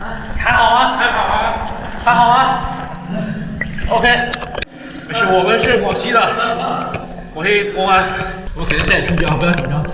还好吗？还好啊，还好吗 ？OK， 没事，我们是广西的，我是公安，我给他带出去啊，不要紧张。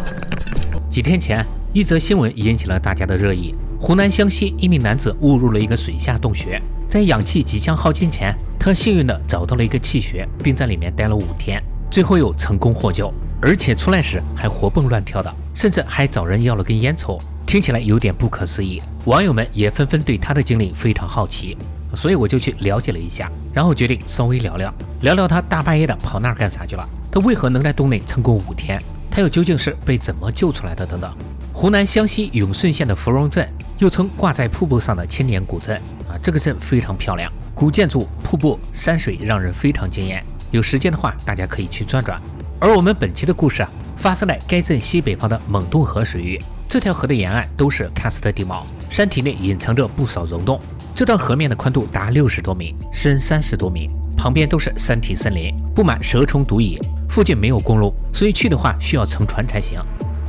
几天前，一则新闻引起了大家的热议。湖南湘西一名男子误入了一个水下洞穴，在氧气即将耗尽前，他幸运地找到了一个气穴，并在里面待了5天，最后又成功获救，而且出来时还活蹦乱跳的，甚至还找人要了根烟抽，听起来有点不可思议。网友们也纷纷对他的经历非常好奇，所以我就去了解了一下，然后决定稍微聊聊他大半夜的跑那儿干啥去了，他为何能在洞内成功5天，他又究竟是被怎么救出来的等等。湖南湘西永顺县的芙蓉镇，又称挂在瀑布上的千年古镇这个镇非常漂亮，古建筑、瀑布、山水让人非常惊艳。有时间的话，大家可以去转转。而我们本期的故事发生在该镇西北方的勐渡河水域，这条河的沿岸都是喀斯特地貌，山体内隐藏着不少溶洞。这道河面的宽度达60多米，深30多米，旁边都是山体森林，布满蛇虫毒蚁。附近没有公路，所以去的话需要乘船才行。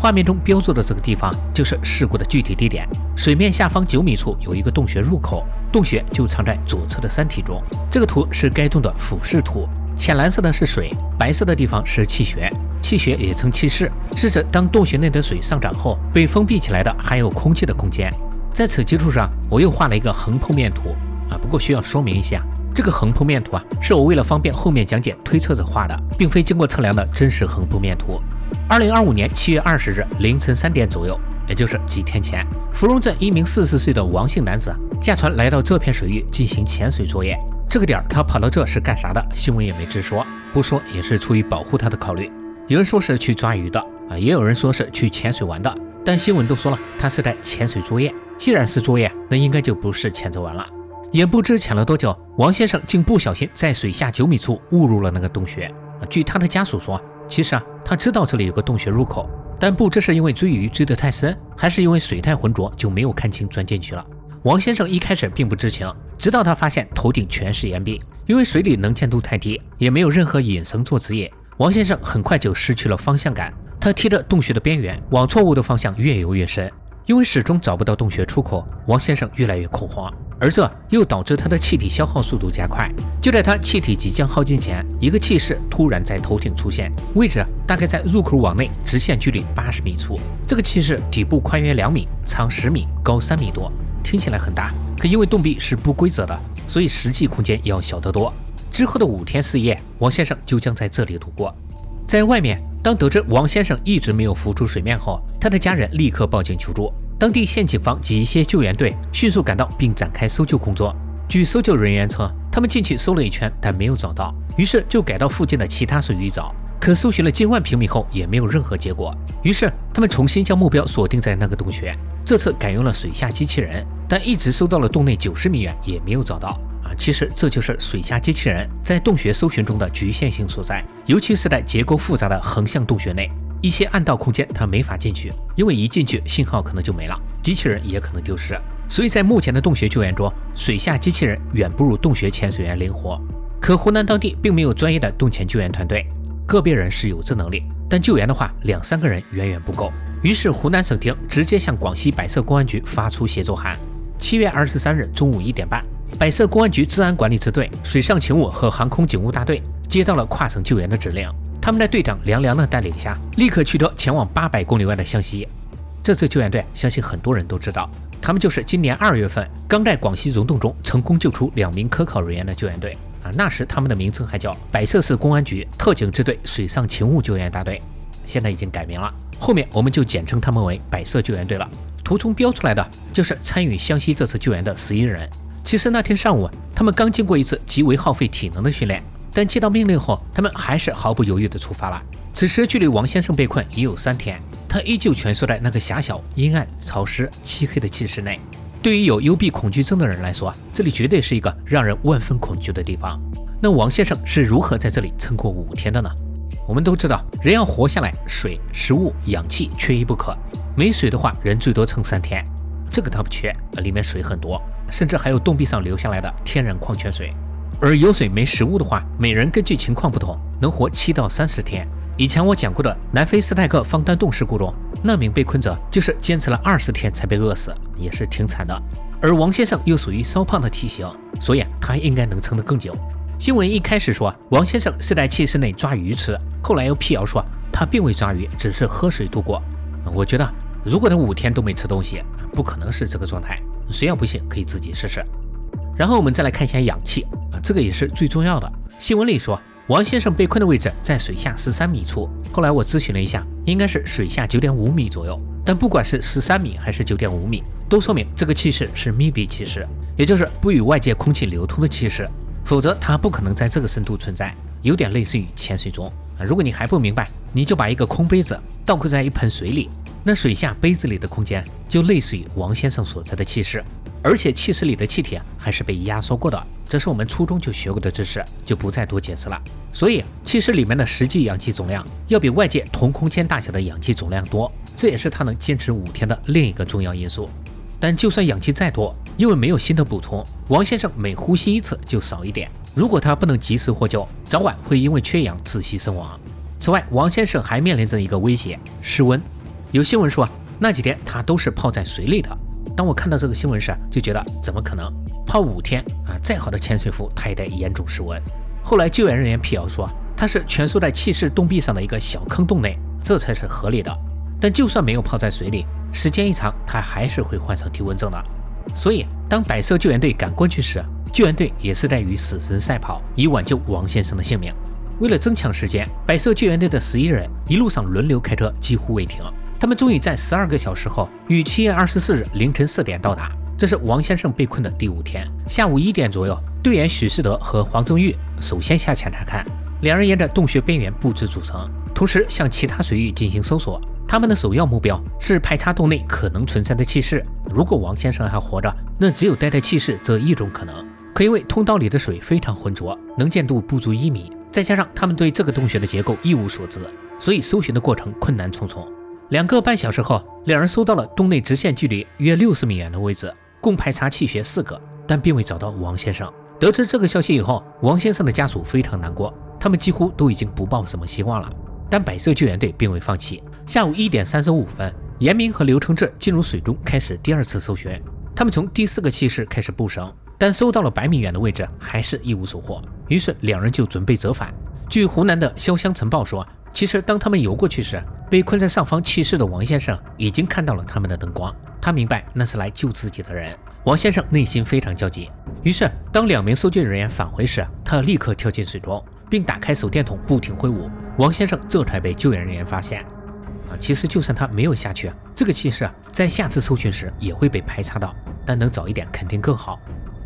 画面中标注的这个地方就是事故的具体地点，水面下方9米处有一个洞穴入口，洞穴就藏在左侧的山体中。这个图是该洞的俯视图，浅蓝色的是水，白色的地方是气穴，气穴也称气室，是指当洞穴内的水上涨后被封闭起来的含有空气的空间。在此基础上，我又画了一个横剖面图不过需要说明一下，这个横剖面图是我为了方便后面讲解推测着画的，并非经过测量的真实横剖面图。2025年7月20日凌晨3点左右，也就是几天前，芙蓉镇一名40岁的王姓男子驾船来到这片水域进行潜水作业。这个点他跑到这是干啥的？新闻也没直说，不说也是出于保护他的考虑。有人说是去抓鱼的也有人说是去潜水玩的，但新闻都说了他是在潜水作业。既然是作业，那应该就不是潜着玩了。也不知潜了多久，王先生竟不小心在水下9米处误入了那个洞穴。据他的家属说，其实他知道这里有个洞穴入口，但不知是因为追鱼追得太深，还是因为水太浑浊，就没有看清钻进去了。王先生一开始并不知情，直到他发现头顶全是岩壁，因为水里能见度太低，也没有任何引绳做指引，王先生很快就失去了方向感。他贴着洞穴的边缘往错误的方向越游越深，因为始终找不到洞穴出口，王先生越来越恐慌，而这又导致他的气体消耗速度加快。就在他气体即将耗尽前，一个气室突然在头顶出现，位置大概在入口往内直线距离80米处。这个气室底部宽约2米，长10米，高3米多，听起来很大，可因为洞壁是不规则的，所以实际空间要小得多。之后的5天4夜，王先生就将在这里度过。在外面，当得知王先生一直没有浮出水面后，他的家人立刻报警求助。当地县警方及一些救援队迅速赶到并展开搜救工作。据搜救人员称，他们进去搜了一圈，但没有找到，于是就改到附近的其他水域找，可搜寻了近万平米后也没有任何结果。于是他们重新将目标锁定在那个洞穴，这次改用了水下机器人，但一直搜到了洞内90米远也没有找到。其实这就是水下机器人在洞穴搜寻中的局限性所在，尤其是在结构复杂的横向洞穴内，一些暗道空间它没法进去，因为一进去信号可能就没了，机器人也可能丢失。所以在目前的洞穴救援中，水下机器人远不如洞穴潜水员灵活。可湖南当地并没有专业的洞潜救援团队，个别人是有这能力，但救援的话2-3个人远远不够。于是湖南省厅直接向广西百色公安局发出协作函。7月23日中午1点半，百色公安局治安管理支队、水上勤务和航空警务大队接到了跨省救援的指令。他们在队长梁良的带领下，立刻驱车前往800公里外的湘西。这次救援队相信很多人都知道，他们就是今年2月份刚在广西溶洞中成功救出2名科考人员的救援队那时他们的名称还叫百色市公安局特警支队水上勤务救援大队，现在已经改名了，后面我们就简称他们为百色救援队了。图中标出来的就是参与湘西这次救援的11人。其实那天上午，他们刚经过一次极为耗费体能的训练，但接到命令后，他们还是毫不犹豫地出发了。此时距离王先生被困已有3天，他依旧蜷缩在那个狭小、阴暗、潮湿、漆黑的气室内。对于有幽闭恐惧症的人来说，这里绝对是一个让人万分恐惧的地方。那王先生是如何在这里撑过5天的呢？我们都知道，人要活下来，水、食物、氧气缺一不可。没水的话，人最多撑3天。这个他不缺，里面水很多，甚至还有洞壁上流下来的天然矿泉水。而有水没食物的话，每人根据情况不同，能活7到30天。以前我讲过的南非斯泰克方丹洞事故中，那名被困者就是坚持了20天才被饿死，也是挺惨的。而王先生又属于稍胖的体型，所以他应该能撑得更久。新闻一开始说王先生是在气室内抓鱼吃，后来又辟谣说他并未抓鱼，只是喝水度过。我觉得如果他5天都没吃东西，不可能是这个状态。谁要不信可以自己试试。然后我们再来看一下氧气，这个也是最重要的。新闻里说王先生被困的位置在水下13米处，后来我咨询了一下，应该是水下9.5米左右。但不管是13米还是9.5米，都说明这个气室是密闭气室，也就是不与外界空气流通的气室，否则它不可能在这个深度存在，有点类似于潜水钟。如果你还不明白，你就把一个空杯子倒扣在一盆水里，那水下杯子里的空间就类似于王先生所在的气室，而且气室里的气体还是被压缩过的，这是我们初中就学过的知识，就不再多解释了。所以气室里面的实际氧气总量要比外界同空间大小的氧气总量多，这也是它能坚持5天的另一个重要因素。但就算氧气再多，因为没有新的补充，王先生每呼吸一次就少一点，如果他不能及时获救，早晚会因为缺氧窒息身亡。此外，王先生还面临着一个威胁，失温。有新闻说那几天他都是泡在水里的，当我看到这个新闻时就觉得怎么可能，泡5天再好的潜水服他也得严重失温。后来救援人员辟谣说他是蜷缩在气室洞壁上的一个小坑洞内，这才是合理的。但就算没有泡在水里，时间一长他还是会患上低温症的。所以当白色救援队赶过去时，救援队也是在与死神赛跑，以挽救王先生的性命。为了增强时间，白色救援队的11人一路上轮流开车，几乎未停。他们终于在12个小时后于7月24日凌晨4点到达。这是王先生被困的第5天。下午1点左右，队员许世德和黄正玉首先下潜查看，两人沿着洞穴边缘布置组成，同时向其他水域进行搜索。他们的首要目标是排查洞内可能存在的气室。如果王先生还活着，那只有待在气室这一种可能。可因为通道里的水非常浑浊，能见度不足1米，再加上他们对这个洞穴的结构一无所知，所以搜寻的过程困难重重。2个半小时后，两人搜到了洞内直线距离约60米远的位置，共排查气穴4个，但并未找到王先生。得知这个消息以后，王先生的家属非常难过，他们几乎都已经不抱什么希望了。但白色救援队并未放弃。下午1点35分，严明和刘承志进入水中开始第2次搜寻。他们从第4个气室开始布绳，但搜到了100米远的位置还是一无所获，于是两人就准备折返。据湖南的潇湘晨报说，其实当他们游过去时，被困在上方气室的王先生已经看到了他们的灯光，他明白那是来救自己的人。王先生内心非常焦急，于是当2名搜救人员返回时，他立刻跳进水中，并打开手电筒不停挥舞。王先生这才被救援人员发现。其实就算他没有下去，这个气室在下次搜寻时也会被排查到，但能早一点肯定更好。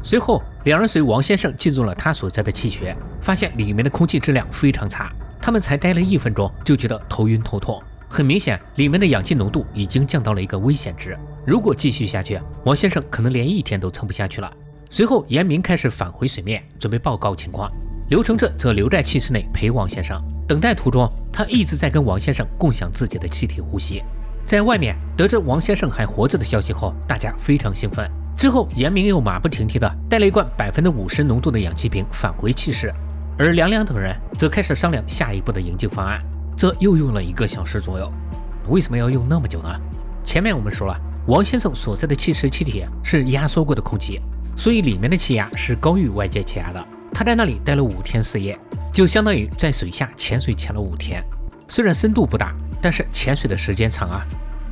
随后两人随王先生进入了他所在的气穴，发现里面的空气质量非常差，他们才待了1分钟就觉得头晕头痛，很明显里面的氧气浓度已经降到了一个危险值，如果继续下去，王先生可能连1天都撑不下去了。随后严明开始返回水面准备报告情况，刘承志则留在气室内陪王先生。等待途中，他一直在跟王先生共享自己的气体呼吸。在外面得知王先生还活着的消息后，大家非常兴奋。之后严明又马不停蹄地带了一罐50%浓度的氧气瓶返回气室，而梁梁等人则开始商量下一步的营救方案。这又用了1个小时左右。为什么要用那么久呢？前面我们说了，王先生所在的气室气体是压缩过的空气，所以里面的气压是高于外界气压的。他在那里待了5天4夜，就相当于在水下潜水潜了5天。虽然深度不大，但是潜水的时间长啊，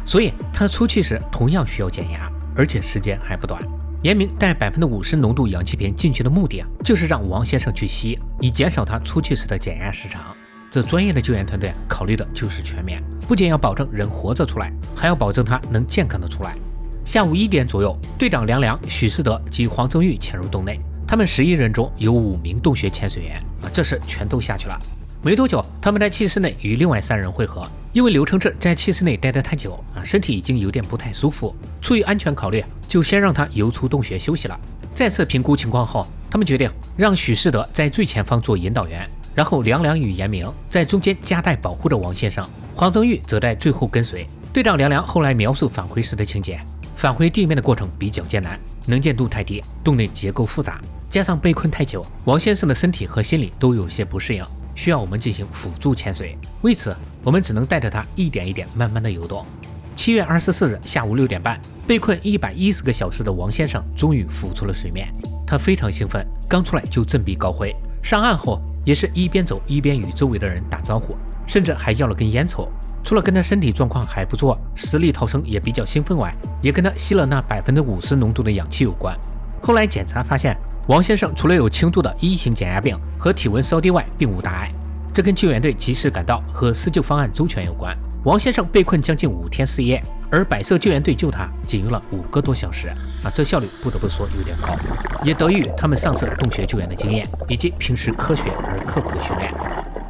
所以他出去时同样需要减压，而且时间还不短。严明带50%浓度氧气瓶进去的目的就是让王先生去吸，以减少他出去时的减压时长。这专业的救援团队考虑的就是全面，不仅要保证人活着出来，还要保证他能健康的出来。下午1点左右，队长梁梁、许世德及黄正玉潜入洞内，他们11人中有5名洞穴潜水员这时全都下去了。没多久，他们在气室内与另外3人会合。因为刘承志在气室内待得太久身体已经有点不太舒服，出于安全考虑，就先让他游出洞穴休息了。再次评估情况后，他们决定让许世德在最前方做引导员，然后梁梁与严明在中间夹带保护着王先生，黄正玉则在最后跟随。队长梁梁后来描述返回时的情节：返回地面的过程比较艰难，能见度太低，洞内结构复杂，加上被困太久，王先生的身体和心理都有些不适应，需要我们进行辅助潜水。为此，我们只能带着他一点一点慢慢的游动。7月24日下午6点半，被困110个小时的王先生终于浮出了水面。他非常兴奋，刚出来就振臂高挥。上岸后也是一边走一边与周围的人打招呼，甚至还要了根烟抽。除了跟他身体状况还不错，实力逃生也比较兴奋外，也跟他吸了那50%浓度的氧气有关。后来检查发现，王先生除了有轻度的1型减压病和体温稍低外，并无大碍。这跟救援队及时赶到和施救方案周全有关。王先生被困将近5天4夜，而百色救援队救他仅用了5个多小时这效率不得不说有点高，也得益于他们上次洞穴救援的经验以及平时科学而刻苦的训练。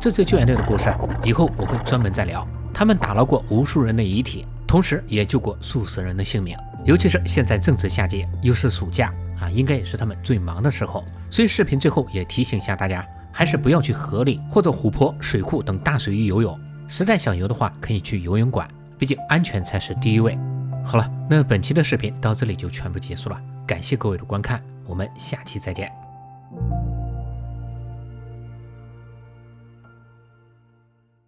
这次救援队的故事以后我会专门再聊，他们打捞过无数人的遗体，同时也救过数十人的性命。尤其是现在正值夏季，又是暑假应该也是他们最忙的时候。所以视频最后也提醒一下大家，还是不要去河里或者湖泊、水库等大水域游泳。实在想游的话，可以去游泳馆，毕竟安全才是第一位。好了，那本期的视频到这里就全部结束了，感谢各位的观看，我们下期再见。